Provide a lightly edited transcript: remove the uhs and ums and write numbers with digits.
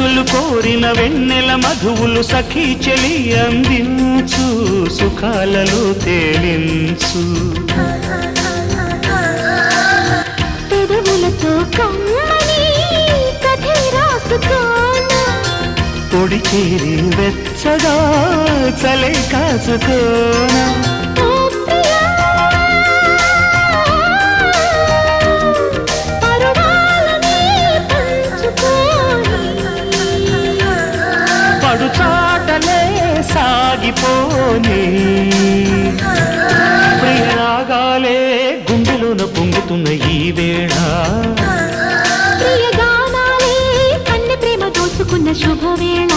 మనసులు కోరిన వెన్నెల మధువులు సఖీ చెలి అందించు సుఖాలలో తేలించు పెదవులతో కమ్మని కథే రాసుకోనా పొడి చేరి వెచ్చగా చలే కాసుకోనా పడుచాటలే సాగిపోని ప్రియరాగాలే గుండెలోన పొంగుతున్న ఈ వేళ ప్రియ గానాలే కన్నె ప్రేమ దోచుకున్న శుభవేళ